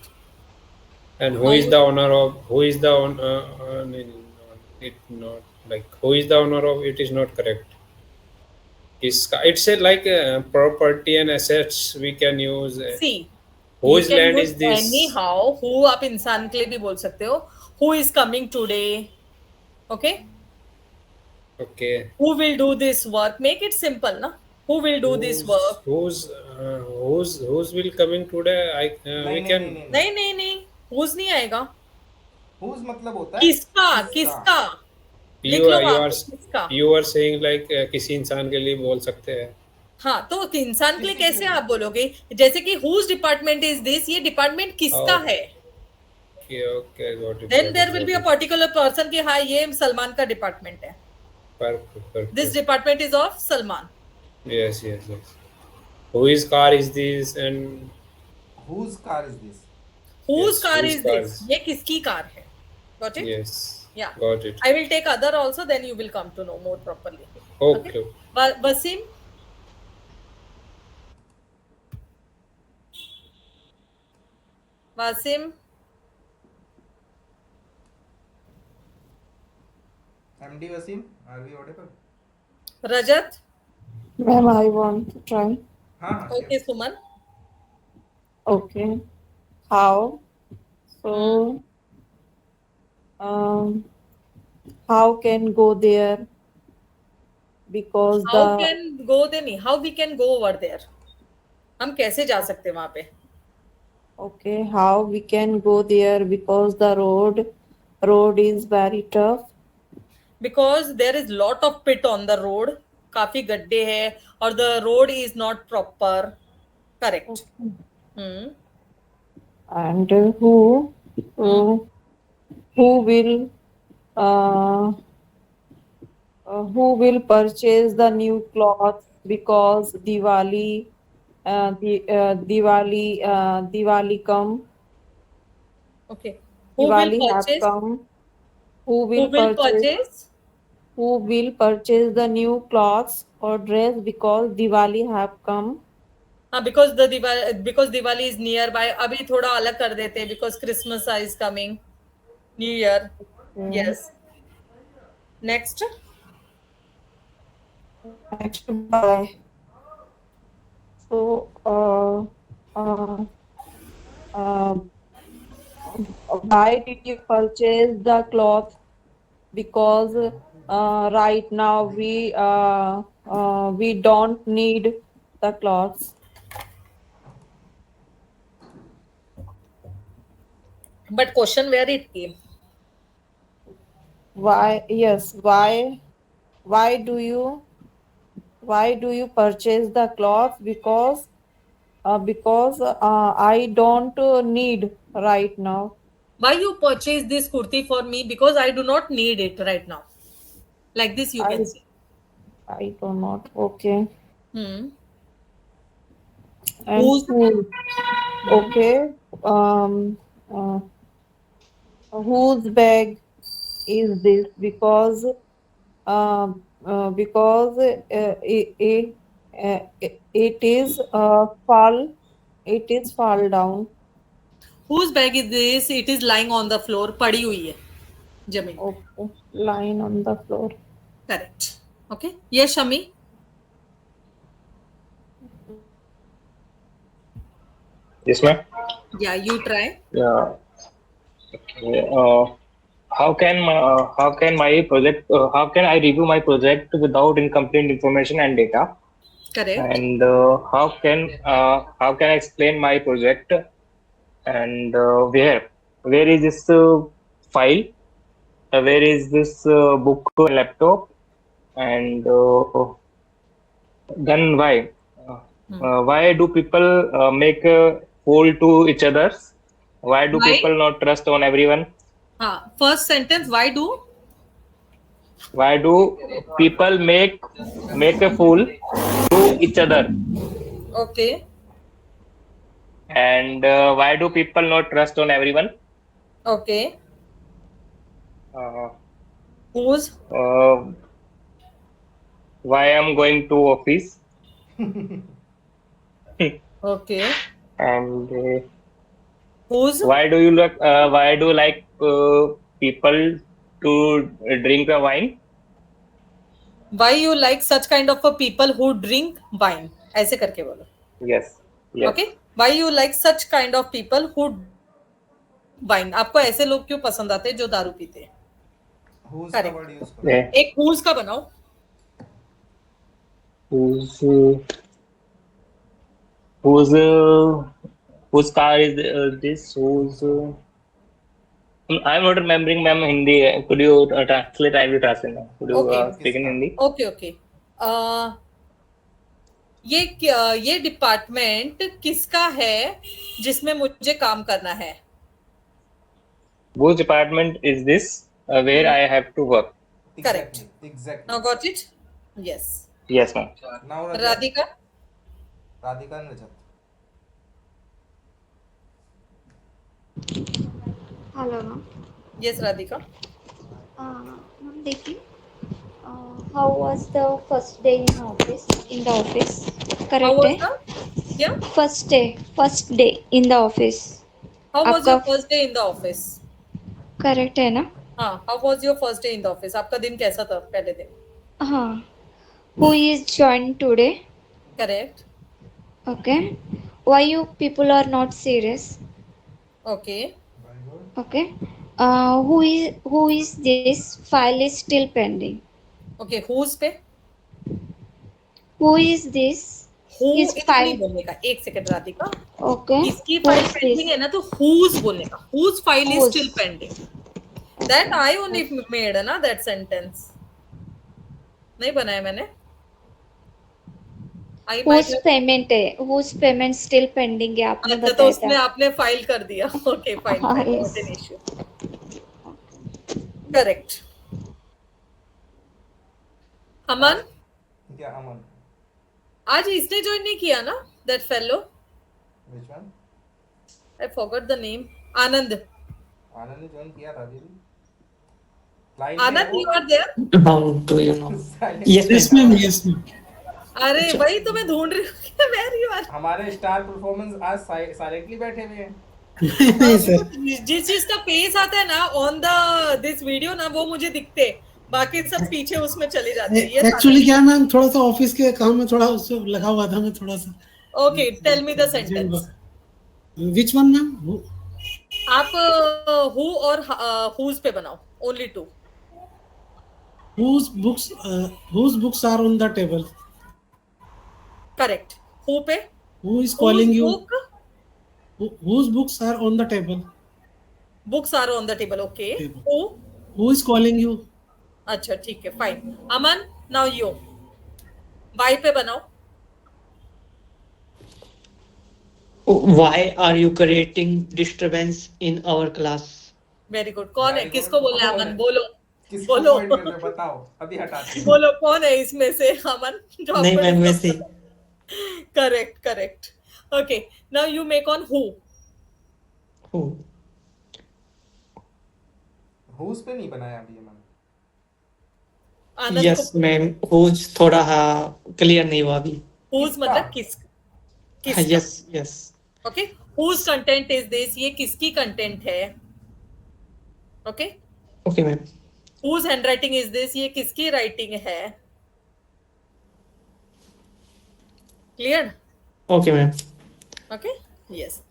And who is the owner of? Who is the owner? It not like who is the owner of? It is not correct. It's a like property and assets we can use. See Whose land is this? Anyhow, who आप इंसान के लिए भी बोल सकते हो, who is coming today. Okay, Okay. Who will do this work, make it simple ना, who will do this work. Who's will coming today? We can. नहीं, हुज नहीं आएगा। Whose मतलब होता है किसका लिख You लो are you आप, are किसका। you are saying like किसी इंसान के लिए बोल सकते हैं. हाँ तो इंसान के लिए कैसे आप बोलोगे, जैसे कि हुज डिपार्टमेंट इज दिस, ये डिपार्टमेंट किसका Oh. है। Okay, got it. Then there will be a particular person कि हाँ ये सलमान का डिपार्टमेंट है, Perfect. This department is of Salman. Yes. Whose car is this and whose car is this. Whose Yes, car whose is car this, is- ये किसकी car है। Got it. yes. Yeah. Got it. I will take other also, then you will come to know more properly. Okay. Wasim, MD Wasim, are we audible? Rajat. Ma'am, I want to try. हाँ हाँ Okay, Suman. Okay. How? So, um, how can go there? Because How the can go there नहीं, how we can go over there? हम कैसे जा सकते हैं वहां पे? okay, how we can go there because the road is very tough. Because there is lot of pit on the road. काफी गड्ढे हैं और the road is not proper. Correct. And who will purchase the new clothes because Diwali come. Okay. Who will Diwali have purchase? come. Who Who will will purchase? purchase? Who will purchase the new clothes or dress because Diwali have come? हाँ, because Diwali is nearby. अभी थोड़ा अलग कर देते हैं because Christmas is coming. New Year. Yes. Next. Next, bye. So, why did you purchase the cloth? Because right now we don't need the clothes. But question where it came. Why? Yes. Why do you purchase the cloth? Because I don't need right now. Why you purchase this kurti for me? Because I do not need it right now. Like this you can say. I do not. Okay. Hmm. And Whose? okay. Whose bag is this? Because it is fall down. Whose bag is this? It is lying on the floor. पड़ी हुई है जमीन पे. Okay. Lying on the floor. Correct. Okay. Yes, Shami. Yes, ma'am. Yeah, you try. Yeah. Okay. How can my project? How can I review my project without incomplete information and data? Correct. And how can I explain my project? And where is this file? Where is this book and laptop? And then why? Why do people make a fool to each other? Why do Why? people not trust on everyone? First sentence. Why do people make a fool to each other? Okay. And why do people not trust on everyone? Okay. Uh, Whose? why I'm going to office? Okay. And Whose? why do you like people to drink a wine? Why you like such kind of a people who drink wine? ऐसे करके बोलो. Yes. Okay. Why you like such kind of people who wine? आपको ऐसे लोग क्यों पसंद आते हैं जो दारू पीते हैं? Whose Correct. का word use करो? Yeah. एक whose का बनाओ. Whose car is this? I'm not remembering, ma'am. Hindi. Could you translate? I will translate now. Could you Okay. speak in Hindi? Okay. ये डिपार्टमेंट किसका है जिसमें मुझे काम करना है? Whose department is this? Where I have to work? Correct. Exactly. Now got it? Yes. Yes, ma'am. Now Rajat. Radhika. Radhika and Rajat. Hello, ma'am. Yes, Radhika. Ma'am, देखिए, how was the first day in office? How Correct was है? the? Yeah. First day in the office. How was your आपका first day in the office? correct है ना? हाँ. How was your first day in the office? आपका दिन कैसा था पहले दिन? हाँ, Who is joined today? Correct. Okay. Why you people are not serious? Okay. Very good. Okay. Who is this file is still pending? Okay. Who's पे? Who is this? Who His इस नहीं file. बोलने का. एक second Radhika. Okay. किसकी Who file is pending this? है ना तो whose बोलने का. Whose file is Whose. still pending. That I only made है ना that sentence. नहीं बनाया मैंने. I might Whose have. payment है? Whose payment still pending है? आपने अच्छा तो बताया उसने था. आपने फाइल कर दिया. Okay, fine, हाँ, fine, yes. not an issue. Correct. अमन, क्या अमन? आज इसने ज्वाइन नहीं किया ना? That fellow. Which one? I forgot the name. आनंद. आनंद ने ज्वाइन किया था अभी. Line Anand, you are there? How do you know? Silent. Yes, Yes, ma'am. ma'am. Yes, ma'am. अरे वही तो मैं ढूंढ रही हूँ. Where you are? हमारे स्टार परफॉर्मेंस आज साइलेंटली बैठे हुए हैं. नहीं सर. जिस चीज का पेस आता है ना ऑन द दिस वीडियो ना वो मुझे दिखते, बाकी सब पीछे उसमें चले जाते हैं. ये एक्चुअली क्या है मैम, थोड़ा सा ऑफिस के काम में थोड़ा उससे लगा हुआ था मैं थोड़ा सा. Okay, tell me the sentence. Which one ma'am? आप हु और हुज पे बनाओ. Only two. Whose books are on the table? Correct. Who पे. Who is calling you? Book. Whose books are on the table? Books are on the table. Okay. Table. Who. Who is calling you? अच्छा ठीक है, fine. Aman, now you. Why पे बनाओ. Why are you creating disturbance in our class? Very good. कौन है? Very किसको good. बोलना है? कौन अमन है? बोलो. किसको बोलो. पॉइंट कर रहे हो बताओ. अभी हटाते हैं. बोलो कौन है इसमें से? अमन जो नहीं आपको मैम, नहीं वैसे पता. Correct. Okay, now you make on who. Who? Whose पे नहीं बनाया अभी ये मैंने. आनंद Yes, ma'am. Who's थोड़ा हाँ क्लियर नहीं हुआ अभी. whose किसका? मतलब किसका. Yes. Okay, whose content is this? ये किसकी content है. Okay, Okay, ma'am. whose handwriting is this? ये किसकी writing है. Clear? Okay, ma'am. Okay, yes.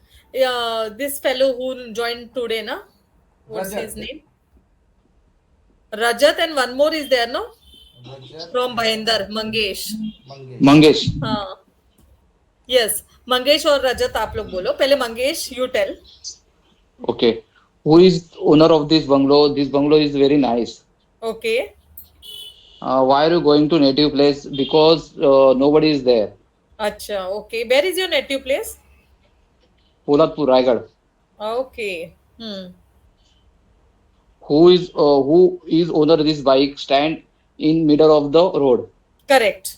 This fellow who joined today, na? What's Rajat. his name? Rajat, and one more is there, no? Rajat. From Bhayandar, Mangesh. Mangesh. हाँ. Yes, Mangesh और रजत आप लोग बोलो. पहले Mangesh, you tell. Okay. Who is owner of this bungalow? This bungalow is very nice. Okay. Why are you going to native place? Because nobody is there. अच्छा, okay. Where is your native place? Polatpur, Raigad. Okay. Who is owner of this bike? Stand in middle of the road. Correct.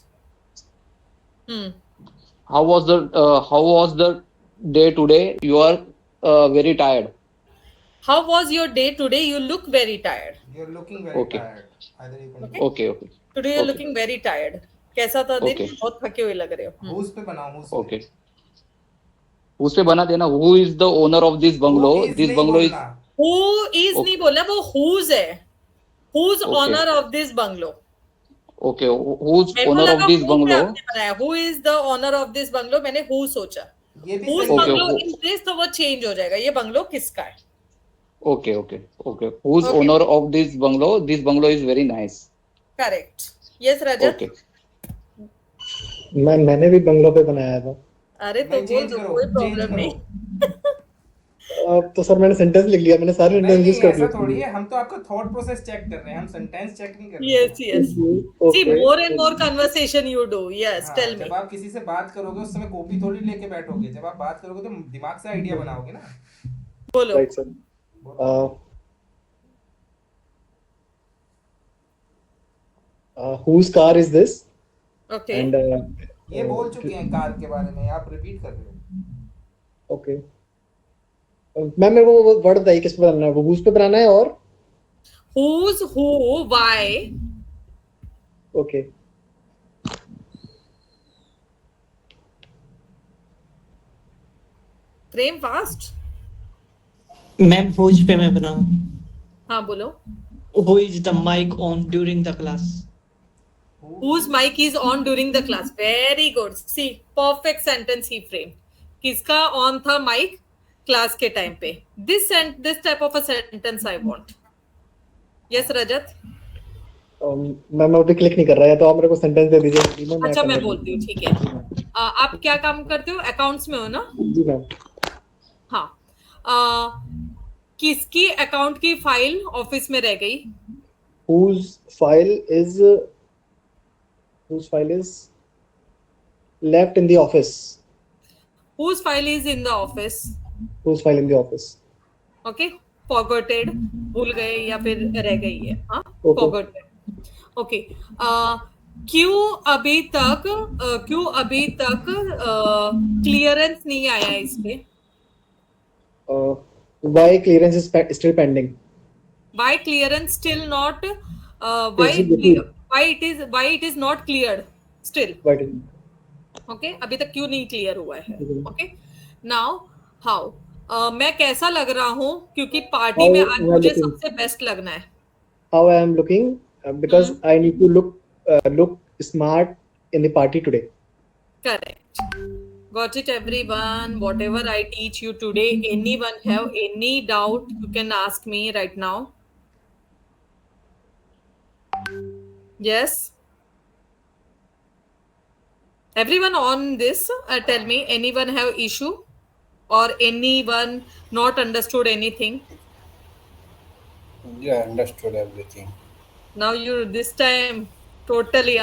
How was the day today? You are very tired. How was your day today? You look very tired. You're looking very Okay. tired. Either you can. Okay. Okay. Today you're Okay. looking very tired. कैसा था दिन? Okay. बहुत थके हुए लग रहे हो. Whose पे बनाओ. Whose पे. Okay. उस पे बना देना. Who is the owner of this bungalow? Who is This नहीं bungalow is. बोलना. Who is Okay. नहीं बोलना, वो whose है. Who's Okay. owner of this bungalow? Okay. Who's मेरे को owner लगा of this who पे bungalow? आपने बनाया. Who is the owner of this bungalow? मैंने who सोचा. ये भी Whose सही है. Okay, bungalow who- is this? तो वो change हो जाएगा. ये बंगलो किसका है? Okay. Who's Okay. owner of this bungalow? This bungalow is very nice. Correct. Yes, Rajat. Okay. मैंने भी बंगलो पे बनाया था. अरे तो नहीं, बोल change दो, करो, कोई change प्रॉब्लम करो. नहीं. तो सर मैंने सेंटेंस लिख लिया. मैंने सारे सेंटेंस यूज नहीं कर ऐसा दिए. थोड़ी है. हम तो आपका थॉट प्रोसेस चेक कर रहे हैं. हम सेंटेंस चेक नहीं कर रहे. Yes. See, more and more conversation you do. Yes, हाँ, tell me. जब आप किसी से बात करोगे उस समय कॉपी थोड़ी लेके बैठोगे. जब आप बात करोगे तो दिमाग से आइडिया बनाओगे ना. बोलो. Right sir. Whose car is this? Okay. And ये बोल चुके हैं कार के बारे में. आप रिपीट कर रहे हो. okay. मैम मेरे को वो वर्ड बताइए किस पे बनाना है. वो whose पे बनाना है और Who's, who, why. okay. Frame fast. Ma'am, whose पे मैं बनाऊँ? हाँ बोलो. Who is the mic on during the class? Who Whose mic is on during the class? Very good. See, perfect sentence he framed. किसका on था mic class के time पे? This type of a sentence I want. Yes, Rajat. Ma'am अभी click नहीं कर रहा है, तो आप मेरे को सेंटेंस दे दीजिए। अच्छा, मैं बोलती हूँ, ठीक है। आप क्या काम करते हो? अकाउंट्स में हो ना? जी मैम। हाँ। किसकी अकाउंट की फाइल ऑफिस में रह गई? Whose file is left in the office? Whose file is in the office? Whose file in the office? Okay, forgotten, भूल गए या फिर रह गई है। हाँ, Okay. forgotten. Okay. क्यों अभी तक क्लियरेंस नहीं आया इस पे? Why clearance is still pending? Why clearance still not? Executed. Why it is not cleared still? Why didn't? Okay, अभी तक क्यों नहीं क्लियर हुआ है? Okay. Okay. Now how? मैं कैसा लग रहा हूँ? क्योंकि पार्टी How में आज you are मुझे looking? सबसे बेस्ट लगना है। How I am looking? Because I need to look smart in the party today. Correct. Got it, everyone. Whatever I teach you today, anyone have any doubt, you can ask me right now. Yes. Everyone on this, tell me, anyone have issue or anyone not understood anything? Yeah, understood everything. Now you this time totally,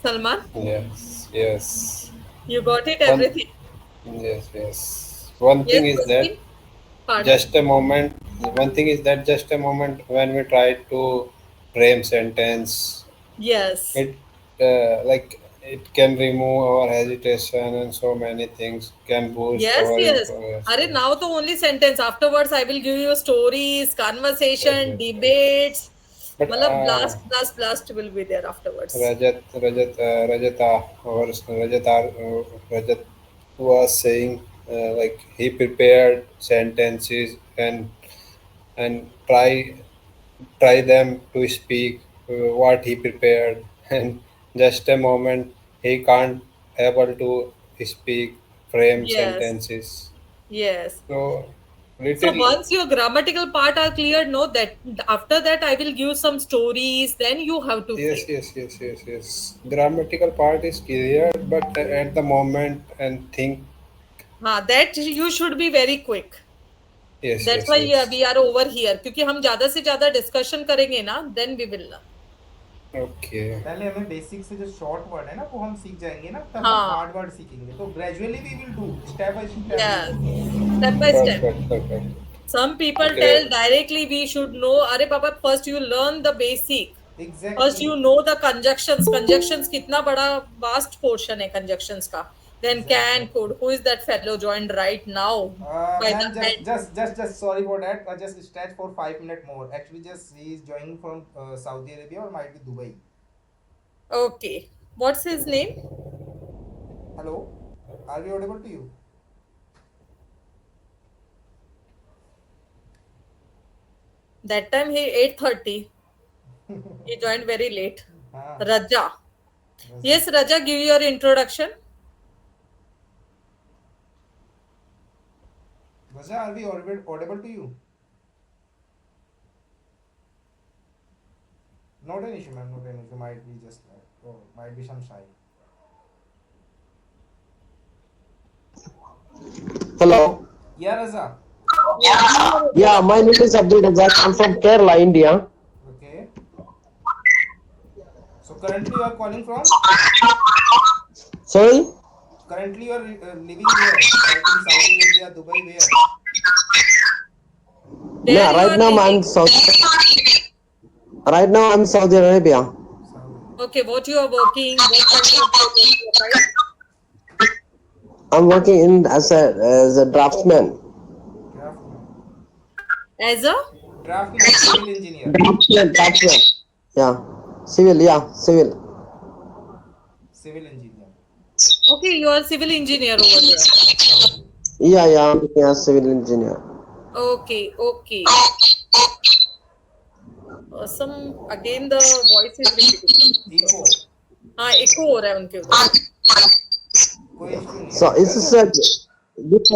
Salman? Yes. You got it, One- everything? Yes. One thing Yes, is that pardon. just a moment. One thing is that just a moment when we try to frame sentence, Yes. it can remove our hesitation and so many things can boost Yes. our Are now to only sentence. Afterwards, I will give you stories, conversation, debates. But, मतलब blast will be there afterwards. Rajat was saying like he prepared sentences and try them to speak what he prepared, and just a moment he can't able to speak frame Yes. sentences. Yes. So So once your grammatical part are cleared, know that after that I will give some stories. Then you have to. Yes. Grammatical part is clear, but at the moment and think. That you should be very quick. Yes. That's why we are over here. क्योंकि हम ज़्यादा से ज़्यादा discussion करेंगे ना, then we will learn. Okay. पहले हमें basic से जो शॉर्ट वर्ड है ना वो हम सीख जाएंगे ना, तब हम हार्ड वर्ड सीखेंगे। तो gradually we will do step by step. Step by step. Perfect. Some people tell directly we should know. अरे बाबा, first you learn the basic. Exactly. First you know the conjunctions. Conjunctions कितना बड़ा vast portion है conjunctions का. Then can, could. Who is that fellow joined right now? Just sorry for that. Just stretch for 5 minutes more. Actually, just he is joining from Saudi Arabia or might be Dubai. Okay. What's his name? Hello. Are we audible to you? That time he 8:30. He joined very late. Raja. Yes, Raja, give your introduction. Raja, are we audible to you? Not an issue, ma'am. Not an issue. Might be just might be some shy. Hello. Yeah, Raja. Yeah, my name is Abdul Razak. I'm from Kerala, India. Okay. So currently you are calling from? Sorry? Currently you are living where? Like in Saudi Arabia, Dubai, where? Yeah, right now I'm Saudi Arabia. Okay, what you are working? What kind of work? I'm working as a draftsman. As a draftsman, civil engineer. Draftsman. Yeah, civil. Civil engineer. Okay, you are civil engineer over there. Yeah, I'm a civil engineer. Okay. Awesome. Again, the voice is repeating. Echo. हाँ echo हो रहा है उनके उधर. कोई issue नहीं है. So is this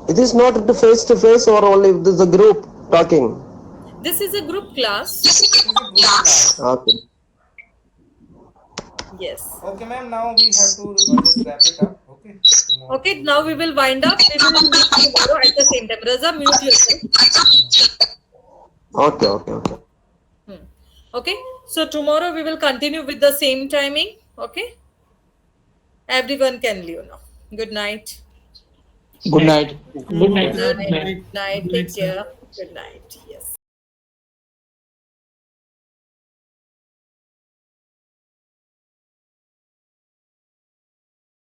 it is not the face to face or only this a group talking? This is a group class. This is a group class. Okay. Yes. Okay, ma'am. Now we have to just wrap it up. Okay. Tomorrow. Okay, now we will wind up. We will meet tomorrow at the same time. Raza, mute yourself. Okay. Okay, so tomorrow we will continue with the same timing. Okay, everyone can leave now. Good night. Good night. Good night. Good night. Good night, Take sir. care. Good night. Yes.